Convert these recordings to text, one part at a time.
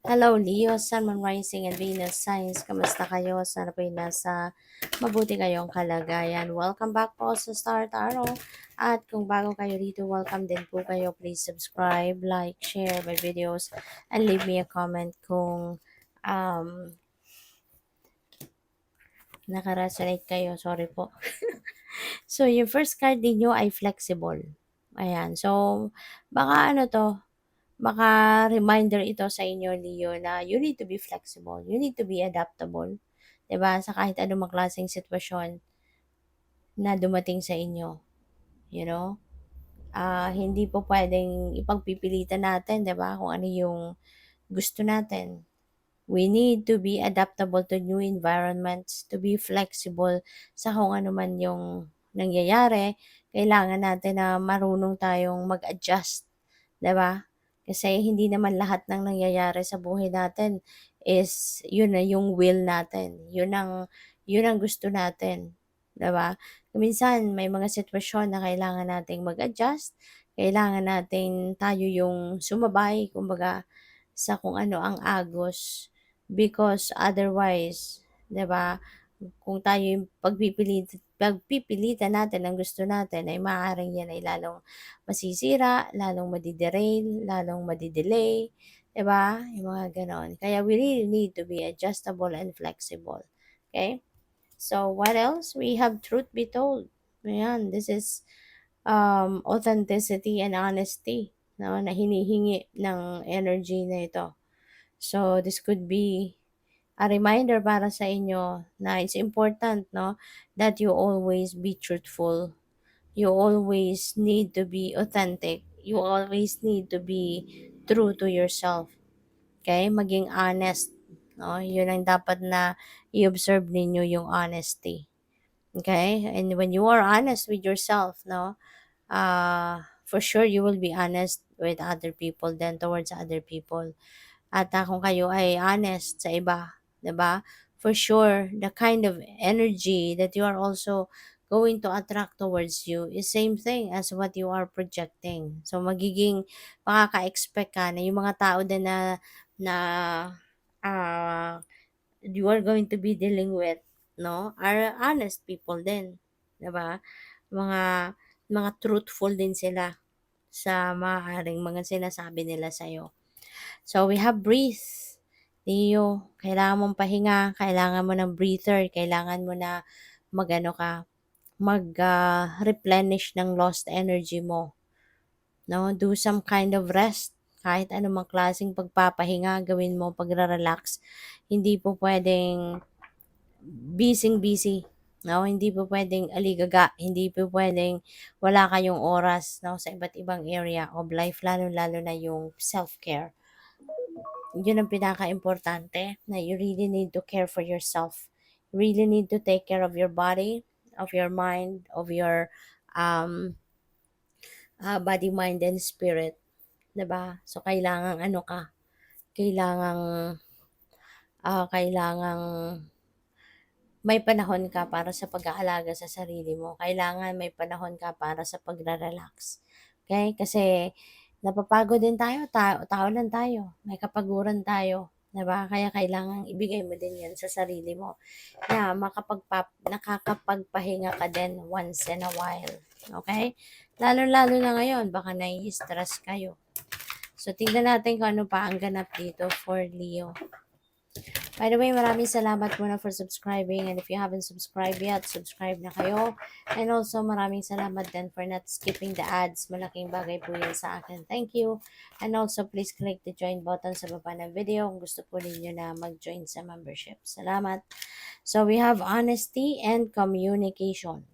Hello Leo, Sun, Moon, Rising, and Venus Signs. Kamusta kayo? Sana po nasa mabuti kayong kalagayan. Welcome back po sa Star Tarot. At kung bago kayo dito, welcome din po kayo. Please subscribe, like, share my videos, and leave me a comment kung um, nakaresonate kayo. Sorry po. So, yung first card ninyo ay flexible. Ayan. So, baka ano to, baka reminder ito sa inyo, Leo, na you need to be flexible. You need to be adaptable. 'Di ba? Sa kahit anumang klaseng sitwasyon na dumating sa inyo. You know? Hindi po pwedeng ipagpipilitan natin, 'di ba? Kung ano yung gusto natin. We need to be adaptable to new environments, to be flexible sa kung ano man yung nangyayari. Kailangan natin na marunong tayong mag-adjust, 'di ba? Kasi hindi naman lahat ng nangyayari sa buhay natin is yun na yung will natin. Yun ang gusto natin, 'di ba? Minsan may mga sitwasyon na kailangan nating mag-adjust, kailangan nating tayo yung sumabay, kumbaga, sa kung ano ang agos. Because otherwise, 'di ba, kung tayo yung pagpipilitan natin ang gusto natin ay maaaring yan ay lalong masisira, lalong madi-derail, lalong madi-delay, 'di ba? Yung mga gano'n. Kaya we really need to be adjustable and flexible. Okay? So, what else? We have truth be told. Ayan, this is authenticity and honesty, no, na hinihingi ng energy na ito. So, this could be a reminder para sa inyo na it's important, no, that you always be truthful. You always need to be authentic. You always need to be true to yourself. Okay? Maging honest. No? Yun ang dapat na i-observe ninyo, yung honesty. Okay? And when you are honest with yourself, no, for sure you will be honest with other people then towards other people. At kung kayo ay honest sa iba, 'di ba? For sure, the kind of energy that you are also going to attract towards you is same thing as what you are projecting. So magiging makaka-expect ka na yung mga tao din na uh, you are going to be dealing with, no, are honest people din, 'di ba? Mga truthful din sila sa maaaring mga sinasabi nila sa'yo. So, we have breathe. Leo, kailangan mong pahinga, kailangan mo ng breather, kailangan mo na magano ka, replenish ng lost energy mo. No? Do some kind of rest. Kahit anumang klaseng pagpapahinga, gawin mo, pagre-relax. Hindi po pwedeng busy. No, hindi po pwedeng aligaga, hindi po pwedeng wala kayong oras, no, sa iba't ibang area of life, lalo-lalo na yung self-care. Yun ang pinaka-importante, na you really need to care for yourself. You really need to take care of your body, of your mind, of your um, body, mind, and spirit. 'Di ba? So, kailangang, kailangang may panahon ka para sa pag-aalaga sa sarili mo. Kailangan may panahon ka para sa pagre-relax. Okay? Kasi napapagod din tayo, tao lang tayo. May kapaguran tayo, 'di ba? Kaya kailangan ibigay mo din 'yan sa sarili mo. Na nakakapagpahinga ka din once in a while. Okay? Lalo-lalo na ngayon, baka nai-stress kayo. So, tingnan natin kung ano pa ang ganap dito for Leo. By the way, maraming salamat muna for subscribing, and if you haven't subscribed yet, subscribe na kayo. And also, maraming salamat din for not skipping the ads. Malaking bagay po yan sa akin. Thank you. And also, please click the join button sa baba ng video kung gusto po ninyo na mag-join sa membership. Salamat. So, we have honesty and communication.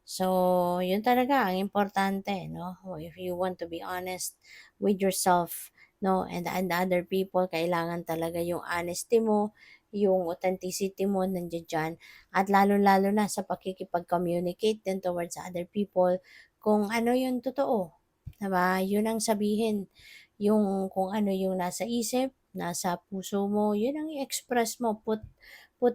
So, yun talaga ang importante, no? If you want to be honest with yourself, no, and other people, kailangan talaga yung honesty mo, yung authenticity mo nandiyan dyan, at lalo-lalo na sa pakikipag-communicate din towards other people, kung ano yung totoo, diba? Yun ang sabihin, yung kung ano yung nasa isip, nasa puso mo, yun ang i-express mo, put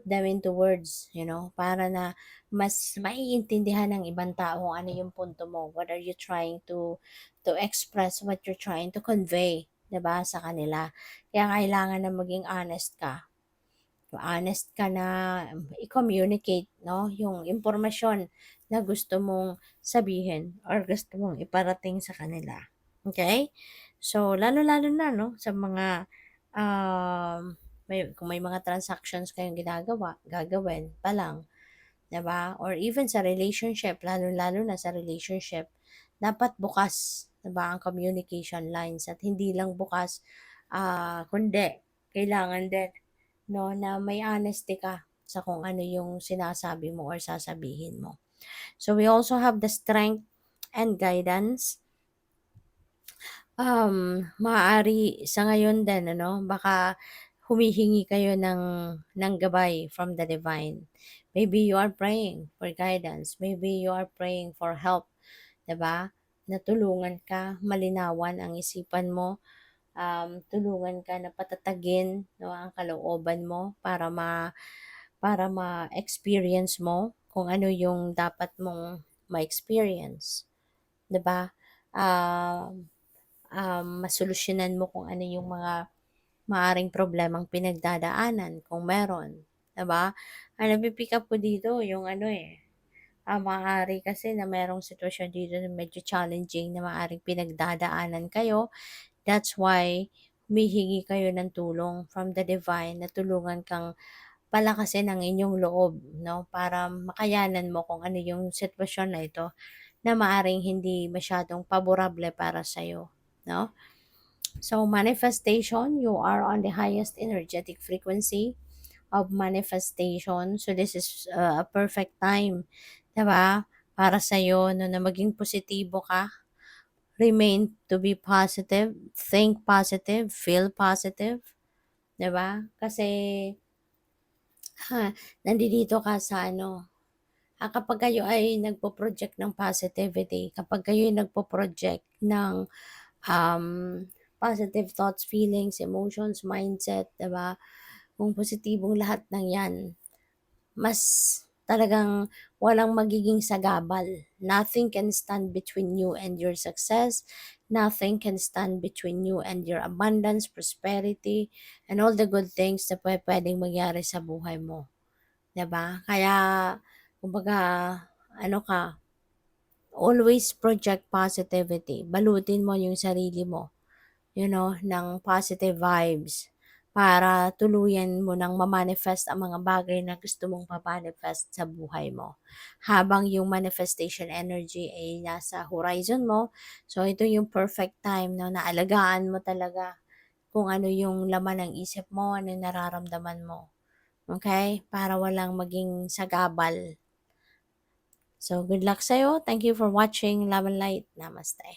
them into words, para na mas maiintindihan ng ibang tao kung ano yung punto mo. What are you trying to express, what you're trying to convey. 'di ba, sa kanila. Kaya kailangan na maging honest ka. Honest ka na i-communicate, no, yung impormasyon na gusto mong sabihin or gusto mong iparating sa kanila. Okay? So, lalo-lalo na, no, sa mga, kung may mga transactions kayong gagawin pa lang, 'di ba? Or even sa relationship, lalo-lalo na sa relationship, dapat bukas, 'di ba, ang communication lines at hindi lang bukas, kundi kailangan din, no, na may honesty ka sa kung ano yung sinasabi mo or sasabihin mo. So we also have the strength and guidance. Maaari sa ngayon din ano, baka humihingi kayo ng gabay from the divine. Maybe you are praying for guidance, maybe you are praying for help, 'di ba? Natulungan ka, malinawan ang isipan mo, tulungan ka na patatagin, no, ang kalooban mo para ma-experience mo kung ano yung dapat mong ma-experience, 'di ba? Um Masolusyunan mo kung ano yung mga maaring problemang pinagdadaanan kung meron, 'di ba? Ang napi-pick up ko dito yung ano, maaari kasi na merong sitwasyon dito na medyo challenging na maaaring pinagdadaanan kayo. That's why humihingi kayo ng tulong from the divine na tulungan kang palakasin ang inyong loob, 'no, para makayanan mo kung ano yung sitwasyon na ito na maaring hindi masyadong paborable para sa'yo, 'no? So, manifestation, you are on the highest energetic frequency of manifestation. So, this is a perfect time, 'di ba? Para sa iyo no, na maging positibo ka, remain to be positive, think positive, feel positive, 'di ba? Kasi nandito ka sa ano, kapag kayo ay nagpo-project ng positivity, kapag kayo ay nagpo-project ng um, positive thoughts, feelings, emotions, mindset, 'di ba? Kung positibong lahat ng 'yan, mas talagang walang magiging sagabal. Nothing can stand between you and your success. Nothing can stand between you and your abundance, prosperity, and all the good things na pwedeng mangyari sa buhay mo. 'Di ba? Kaya, kumbaga, ano ka, always project positivity. Balutin mo yung sarili mo, ng positive vibes para tuluyan mo ng ma-manifest ang mga bagay na gusto mong ma-manifest sa buhay mo. Habang yung manifestation energy ay nasa horizon mo, so ito yung perfect time na alagaan mo talaga kung ano yung laman ng isip mo, ano yung nararamdaman mo. Okay? Para walang maging sagabal. So, good luck sa'yo. Thank you for watching Love and Light. Namaste.